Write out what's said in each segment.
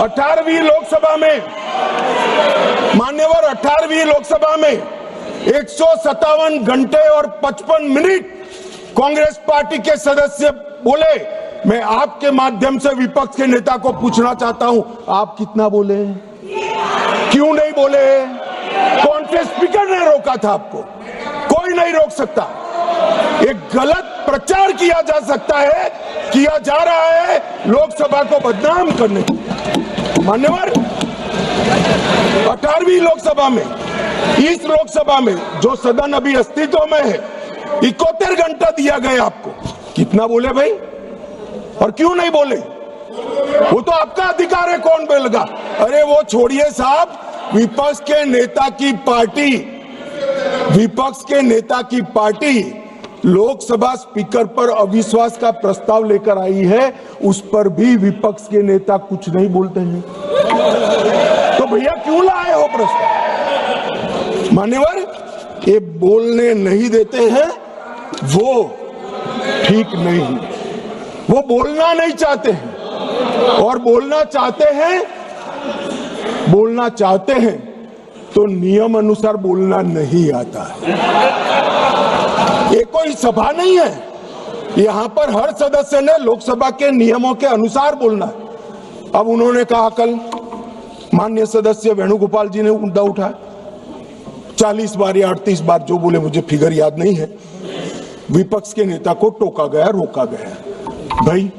18वीं लोकसभा में मान्यवर 18वीं लोकसभा में 157 घंटे और 55 मिनट कांग्रेस पार्टी के सदस्य बोले। मैं आपके माध्यम से विपक्ष के नेता को पूछना चाहता हूं, आप कितना बोले? क्यों नहीं बोले? कौन से स्पीकर ने रोका था आपको? कोई नहीं रोक सकता। एक गलत प्रचार किया जा सकता है, किया जा रहा है लोकसभा को बदनाम करने के लिए। मान्यवर 18वीं लोकसभा में, इस लोकसभा में जो सदन अभी अस्तित्व में है, 71 घंटा दिया गया आपको। कितना बोले भाई? और क्यों नहीं बोले? वो तो आपका अधिकार है, कौन बोलेगा? अरे वो छोड़िए साहब, विपक्ष के नेता की पार्टी लोकसभा स्पीकर पर अविश्वास का प्रस्ताव लेकर आई है, उस पर भी विपक्ष के नेता कुछ नहीं बोलते हैं। तो भैया क्यों लाए हो प्रस्ताव? मान्यवर, ये बोलने नहीं देते हैं, वो ठीक नहीं। वो बोलना नहीं चाहते हैं, और बोलना चाहते हैं तो नियम अनुसार बोलना नहीं आता है। ये कोई सभा नहीं है, यहां पर हर सदस्य ने लोकसभा के नियमों के अनुसार बोलना है। अब उन्होंने कहा, कल माननीय सदस्य वेणुगोपाल जी ने मुद्दा उठाया, 40 बार या 38 बार जो बोले, मुझे फिगर याद नहीं है, विपक्ष के नेता को टोका गया, रोका गया। भाई,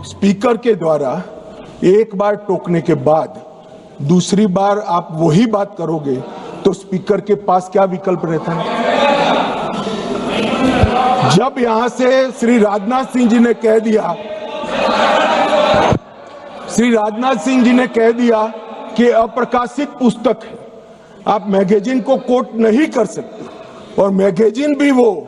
स्पीकर के द्वारा एक बार टोकने के बाद दूसरी बार आप वही बात करोगे तो स्पीकर के पास क्या विकल्प रहता है? जब यहां से श्री राजनाथ सिंह जी ने कह दिया कि अप्रकाशित पुस्तक है, आप मैगजीन को कोट नहीं कर सकते, और मैगजीन भी वो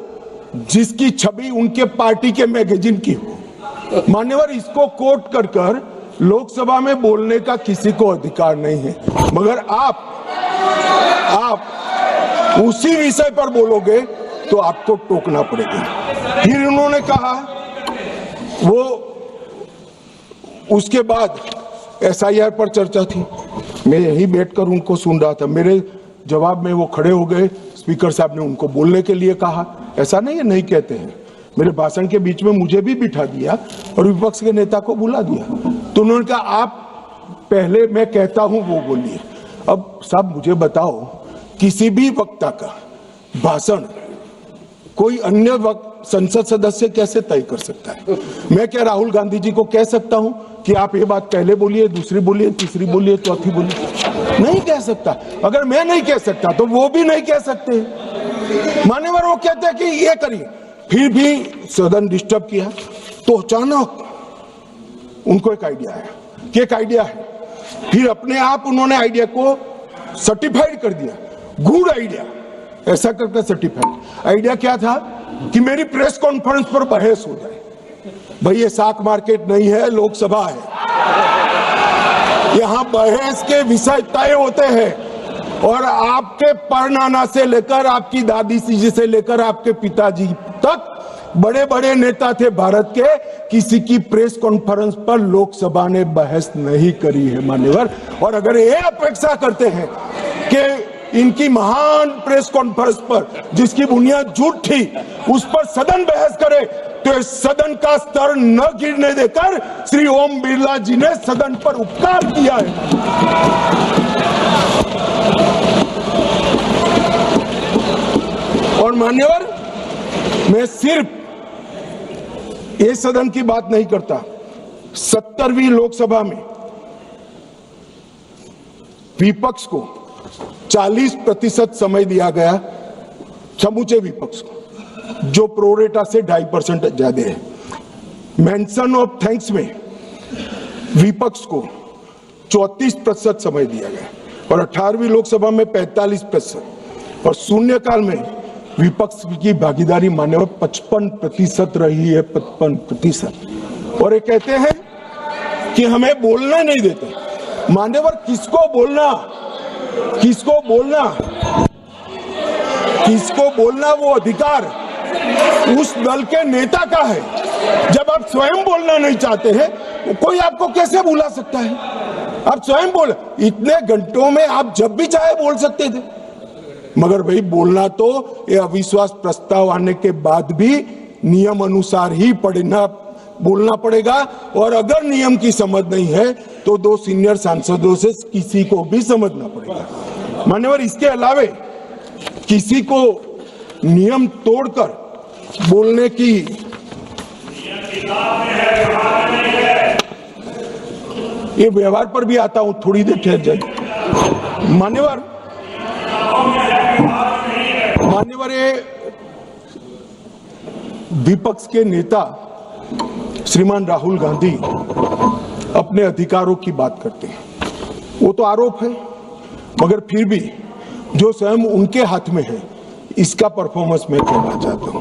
जिसकी छवि उनके पार्टी के मैगजीन की हो। मान्यवर, इसको कोट कर लोकसभा में बोलने का किसी को अधिकार नहीं है, मगर आप उसी विषय पर बोलोगे तो आपको टोकना पड़ेगा। फिर उन्होंने कहा, वो उसके बाद SIR पर चर्चा थी, मैं यहीं बैठकर उनको सुन रहा था। मेरे जवाब में वो खड़े हो गए, स्पीकर साहब ने उनको बोलने के लिए कहा। ऐसा नहीं है, नहीं कहते हैं। मेरे भाषण के बीच में मुझे भी बिठा दिया और विपक्ष के नेता को बुला दिया। तो उन्होंने कहा, आप पहले मैं कहता हूं वो बोलिए। अब साहब मुझे बताओ, किसी भी वक्ता का भाषण कोई अन्य वक्त संसद सदस्य कैसे तय कर सकता है? मैं क्या राहुल गांधी जी को कह सकता हूं कि आप ये बात पहले बोलिए, दूसरी बोलिए, तीसरी बोलिए, चौथी बोलिए? नहीं कह सकता। अगर मैं नहीं कह सकता तो वो भी नहीं कह सकते। मान्यवर, वो कहते हैं कि ये करिए, फिर भी सदन डिस्टर्ब किया तो अचानक उनको एक आइडिया है कि एक आइडिया है। फिर अपने आप उन्होंने आइडिया को सर्टिफाइड कर दिया, गुड आइडिया, ऐसा करके सर्टिफाइड। आइडिया क्या था कि मेरी प्रेस कॉन्फ्रेंस पर बहस हो जाए। भाई, ये साख मार्केट नहीं है, लोकसभा है। यहां बहस के विषय तय होते हैं, और आपके परनाना से लेकर आपकी दादी जी से लेकर आपके पिताजी तक बड़े बड़े नेता थे भारत के, किसी की प्रेस कॉन्फ्रेंस पर लोकसभा ने बहस नहीं करी है मान्यवर। और अगर ये अपेक्षा करते हैं कि इनकी महान प्रेस कॉन्फ्रेंस पर, जिसकी बुनियाद झूठ थी, उस पर सदन बहस करे, तो इस सदन का स्तर न गिरने देकर श्री ओम बिरला जी ने सदन पर उपकार किया है। और मान्यवर, मैं सिर्फ ये सदन की बात नहीं करता, 70वीं लोकसभा में विपक्ष को 40% समय दिया गया, समूचे विपक्ष को, जो प्रोरेटा से 2.5% ज्यादा है। मेंशन ऑफ थैंक्स में विपक्ष को 34% समय दिया गया, और 18वीं लोकसभा में 45%, और शून्यकाल में विपक्ष की भागीदारी मान्यवर 55% रही है, 55%। और ये कहते हैं कि हमें बोलना नहीं देते। मान्यवर, किसको बोलना, किसको बोलना, किसको बोलना, वो अधिकार उस दल के नेता का है। जब आप स्वयं बोलना नहीं चाहते हैं कोई आपको कैसे बुला सकता है? आप स्वयं बोल, इतने घंटों में आप जब भी चाहे बोल सकते थे, मगर भाई बोलना तो ये अविश्वास प्रस्ताव आने के बाद भी नियम अनुसार ही बोलना पड़ेगा। और अगर नियम की समझ नहीं है तो 2 सीनियर सांसदों से किसी को भी समझना पड़ेगा। मान्यवर, इसके अलावे किसी को नियम तोड़कर बोलने की ये व्यवहार पर भी आता हूं, थोड़ी देर ठहर जाए। मान्यवर, ये विपक्ष के नेता श्रीमान राहुल गांधी अपने अधिकारों की बात करते हैं, वो तो आरोप है, मगर फिर भी जो स्वयं उनके हाथ में है इसका परफॉर्मेंस मैं कहना चाहता हूं।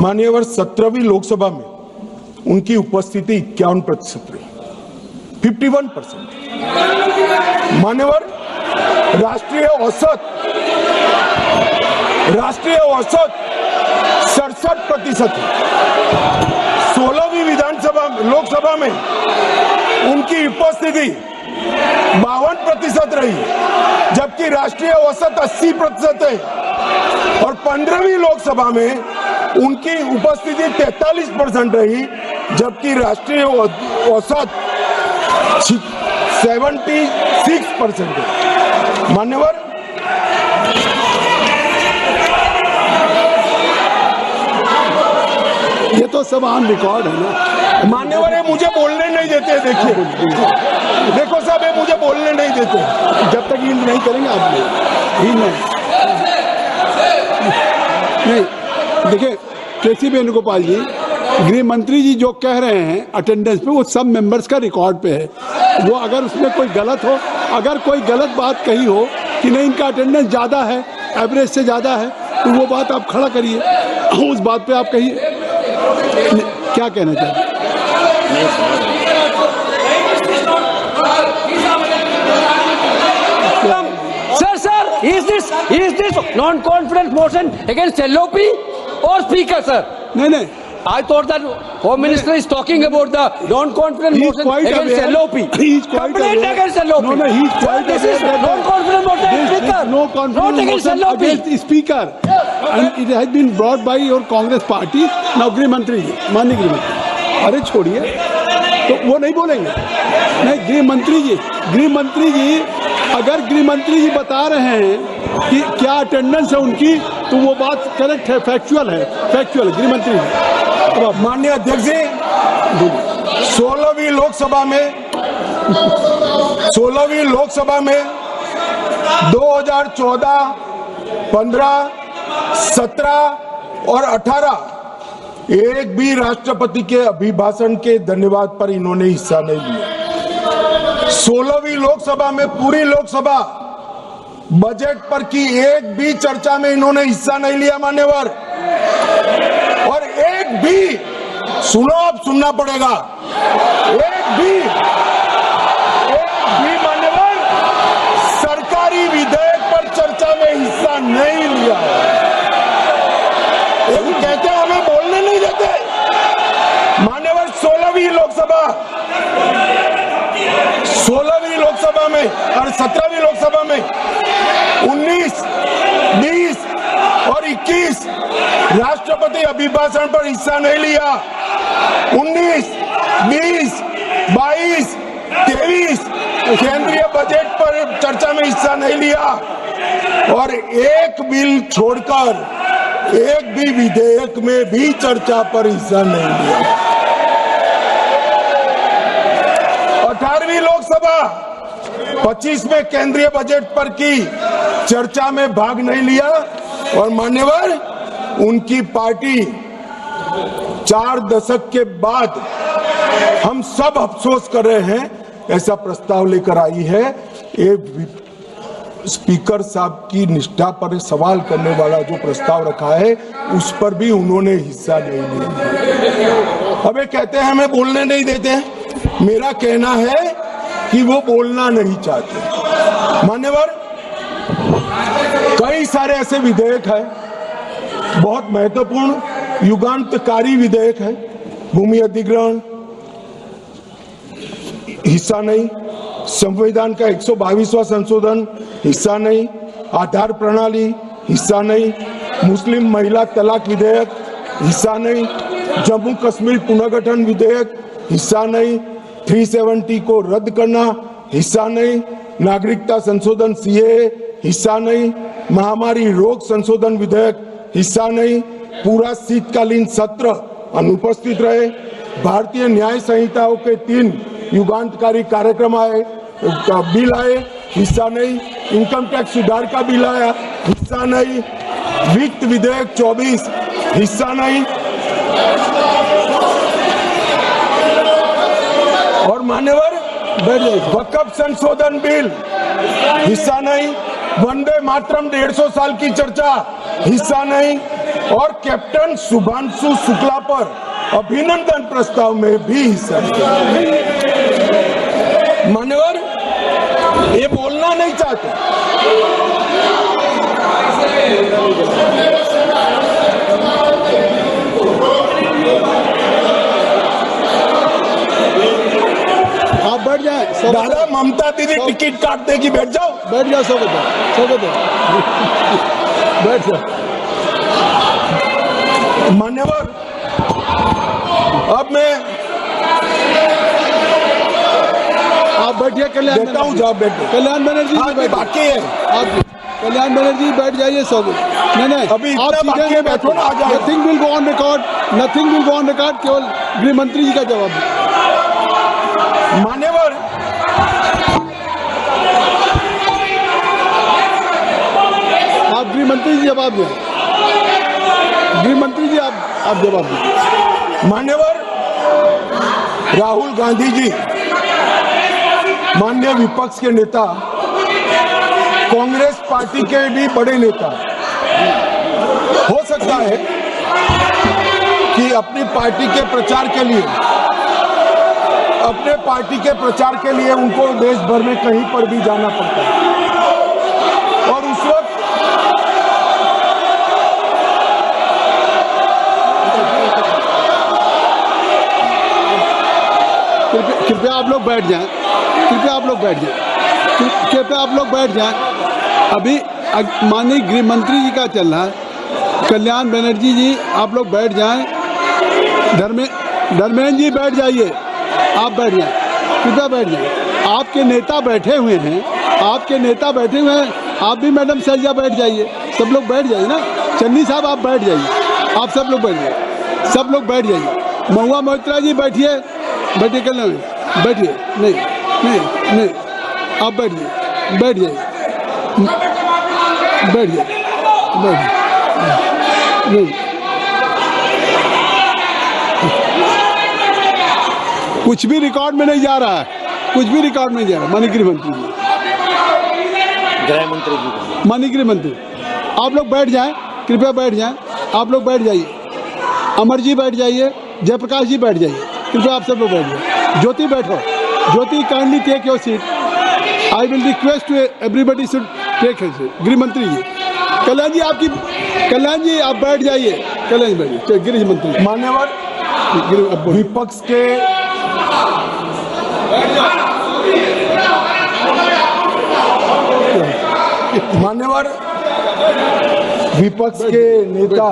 मान्यवर, 17वीं लोकसभा में उनकी उपस्थिति 51% रही, 51%। मान्यवर, राष्ट्रीय औसत 67% है। 16वीं लोकसभा में उनकी उपस्थिति 52% रही, जबकि राष्ट्रीय औसत 80% है। और 15वीं लोकसभा में उनकी उपस्थिति 43% रही, जबकि राष्ट्रीय औसत 76% है। मान्यवर, ये तो सब ऑन रिकॉर्ड है ना। मान्यवर, ये मुझे बोलने नहीं देते। देखिए, देखो साहब, ये मुझे बोलने नहीं देते जब तक हील नहीं करेंगे आप हील नहीं। देखिए केसी वेणुगोपाल जी, गृह मंत्री जी जो कह रहे हैं अटेंडेंस पे, वो सब मेंबर्स का रिकॉर्ड पे है। वो अगर उसमें कोई गलत हो, अगर कोई गलत बात कही हो कि नहीं इनका अटेंडेंस ज़्यादा है, एवरेज से ज़्यादा है, तो वो बात आप खड़ा करिए, उस बात पे आप कहिए क्या कहना चाहते हैं। Is this non-confidence motion against LOP or Speaker, sir? नहीं, I thought that Home Minister is talking about the non-confidence motion against LOP. He is quite complaint against LOP. No, he is quite this is non-confidence motion against Speaker. No confidence motion against the Speaker. And it has been brought by your Congress party. Now गृह मंत्री जी, माननीय गृह मंत्री, अरे छोड़िए, तो वो नहीं बोलेंगे। नहीं, गृह मंत्री जी अगर गृह मंत्री जी बता रहे हैं कि क्या अटेंडेंस है उनकी, तो वो बात करेक्ट है, फैक्चुअल है गृह मंत्री जी। तो माननीय अध्यक्ष जी, 16वीं लोकसभा में 2014, 15, 17 और 18 एक भी राष्ट्रपति के अभिभाषण के धन्यवाद पर इन्होंने हिस्सा नहीं लिया। 16वीं लोकसभा में पूरी लोकसभा बजट पर की एक भी चर्चा में इन्होंने हिस्सा नहीं लिया मान्यवर। और एक भी, सुनो, अब सुनना पड़ेगा, एक भी मान्यवर सरकारी विधेयक पर चर्चा में हिस्सा नहीं लिया। कहते हैं हमें बोलने नहीं देते। मान्यवर, 16वीं लोकसभा में और 17वीं लोकसभा में 19, 20 और 21 राष्ट्रपति अभिभाषण पर हिस्सा नहीं लिया। 19, 20, 22, 23 केंद्रीय बजट पर चर्चा में हिस्सा नहीं लिया। और एक बिल छोड़कर एक भी विधेयक में भी चर्चा पर हिस्सा नहीं लिया। 18वीं लोकसभा 25 में केंद्रीय बजट पर की चर्चा में भाग नहीं लिया। और मान्यवर, उनकी पार्टी 4 दशक के बाद हम सब अफसोस कर रहे हैं, ऐसा प्रस्ताव लेकर आई है। ये स्पीकर साहब की निष्ठा पर सवाल करने वाला जो प्रस्ताव रखा है, उस पर भी उन्होंने हिस्सा नहीं लिया। अब ये कहते हैं हमें बोलने नहीं देते। मेरा कहना है कि वो बोलना नहीं चाहते। मान्यवर, कई सारे ऐसे विधेयक हैं, बहुत महत्वपूर्ण युगांतकारी विधेयक है। भूमि अधिग्रहण, हिस्सा नहीं, संविधान का 122वां संशोधन हिस्सा नहीं, आधार प्रणाली हिस्सा नहीं, मुस्लिम महिला तलाक विधेयक हिस्सा नहीं, जम्मू कश्मीर पुनर्गठन विधेयक हिस्सा नहीं, 370 को रद्द करना हिस्सा नहीं, नागरिकता संशोधन सीएए हिस्सा नहीं, महामारी रोग संशोधन विधेयक हिस्सा नहीं, पूरा शीतकालीन सत्र अनुपस्थित रहे, भारतीय न्याय संहिताओं के 3 युगांतकारी कार्यक्रम आए, बिल आए, हिस्सा नहीं, इनकम टैक्स सुधार का बिल आया, हिस्सा नहीं, वित्त विधेयक 24 हिस्सा नहीं, और मान्यवर वक्फ संशोधन बिल हिस्सा नहीं, वंदे मातरम 150 साल की चर्चा हिस्सा नहीं, और कैप्टन शुभांशु शुक्ला पर अभिनंदन प्रस्ताव में भी हिस्सा नहीं। मान्यवर ये बोलना नहीं चाहते। आप बैठ जाए। दादा ममता दीदी टिकट काट देगी, बैठ जाओ। बैठ जाओ, सब बैठ जाओ। मान्यवर अब मैं आप बैठिए। कल्याण देता हूँ जवाब, बैठो। कल्याण बनर्जी जी बैठ बाकी है आप। कल्याण बनर्जी बैठ जाइए सब। नहीं अभी इतना बाकी है, बैठो ना, आ जाओ। Nothing will go on record, nothing will go on record. केवल गृह मंत्री जी का जवाब मान्यवर आप गृह मंत्री जी जवाब दें। गृह मंत्री जी आप जवाब दें। मान्यवर राहुल गांधी जी माननीय विपक्ष के नेता, कांग्रेस पार्टी के भी बड़े नेता, हो सकता है कि अपनी पार्टी के प्रचार के लिए उनको देश भर में कहीं पर भी जाना पड़ता है, और उस वक्त कृपया आप लोग बैठ जाएं। कृपया आप लोग बैठ जाएं। कृपया आप लोग बैठ जाएं। अभी माननीय गृह मंत्री जी का चल रहा है। कल्याण बनर्जी जी आप लोग बैठ जाएं। धर्मेंद्र जी बैठ जाइए। आप बैठ जाएं, कृपया बैठ जाएं। आपके नेता बैठे हुए हैं, आपके नेता बैठे हुए हैं। आप भी मैडम सैलजा बैठ जाइए। सब लोग बैठ जाइए ना। चन्नी साहब आप बैठ जाइए। आप सब लोग बैठ जाइए। सब लोग बैठ जाइए। महुआ मोहित्रा जी बैठिए। बैठिए। कल्याण बैठिए। नहीं आप बैठ जाइए। बैठ जाइए। बैठ जाइए। नहीं कुछ भी रिकॉर्ड में नहीं जा रहा है। कुछ भी रिकॉर्ड में नहीं जा रहा। माननीय गृह मंत्री जी, गृह मंत्री जी, माननीय गृह मंत्री आप लोग बैठ जाएं। कृपया बैठ जाएं। आप लोग बैठ जाइए। अमर जी बैठ जाइए। जयप्रकाश जी बैठ जाइए। कृपया आप सब लोग बैठ जाइए। ज्योति बैठो। Jyoti kindly take your seat. I will request to everybody should take his seat. गृह मंत्री जी, कल्याण जी आप बैठ जाइए। कल्याण जी बैठिए। गृह मंत्री मान्यवर विपक्ष के नेता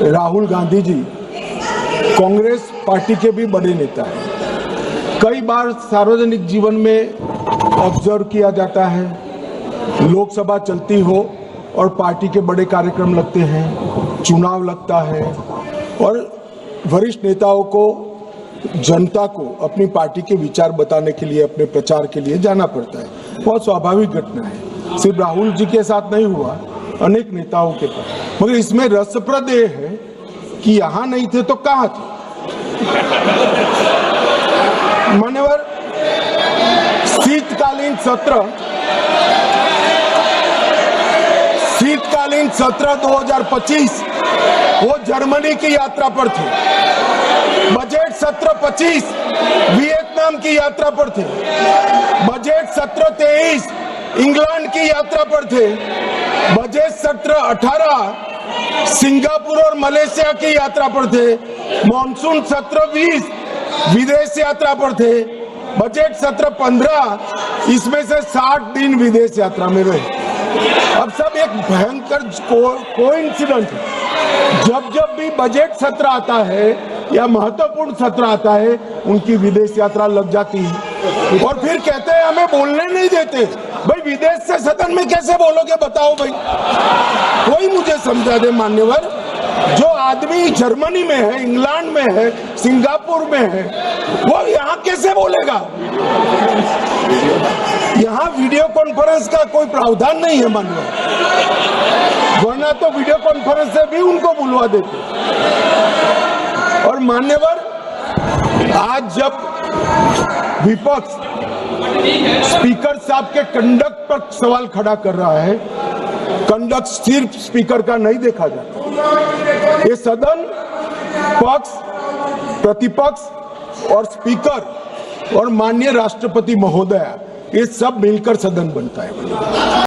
राहुल गांधी जी कांग्रेस पार्टी के भी बड़े नेता हैं। कई बार सार्वजनिक जीवन में ऑब्जर्व किया जाता है, लोकसभा चलती हो और पार्टी के बड़े कार्यक्रम लगते हैं, चुनाव लगता है, और वरिष्ठ नेताओं को, जनता को अपनी पार्टी के विचार बताने के लिए, अपने प्रचार के लिए जाना पड़ता है। बहुत स्वाभाविक घटना है। सिर्फ राहुल जी के साथ नहीं हुआ, अनेक नेताओं के पास। मगर इसमें रसप्रद ये है कि यहां नहीं थे तो कहां थे। मान्यवर शीतकालीन सत्र 2025 वो जर्मनी की यात्रा पर थे। बजट सत्र 25 वियतनाम की यात्रा पर थे। बजट सत्र 23 इंग्लैंड की यात्रा पर थे। बजट सत्र 18 सिंगापुर और मलेशिया की यात्रा पर थे। मॉनसून सत्र 20 विदेश यात्रा पर थे। बजट सत्र 15, इसमें से 60 दिन विदेश यात्रा में रहे। अब सब एक भयंकर कोइंसिडेंट है। जब जब भी बजट सत्र आता है या महत्वपूर्ण सत्र आता है, उनकी विदेश यात्रा लग जाती है और फिर कहते हैं हमें बोलने नहीं देते। भाई विदेश से सदन में कैसे बोलोगे बताओ भाई, कोई मुझे समझा दे मान्यवर। जो आदमी जर्मनी में है, इंग्लैंड में है, सिंगापुर में है, वो यहाँ कैसे बोलेगा? यहाँ वीडियो कॉन्फ्रेंस का कोई प्रावधान नहीं है मान्यवर, वरना तो वीडियो कॉन्फ्रेंस से भी उनको बुलवा देते। और मान्यवर, आज जब विपक्ष स्पीकर साहब के कंडक्ट पर सवाल खड़ा कर रहा है, कंडक्ट सिर्फ स्पीकर का नहीं देखा जाता, ये सदन पक्ष, प्रतिपक्ष और स्पीकर और माननीय राष्ट्रपति महोदया, ये सब मिलकर सदन बनता है।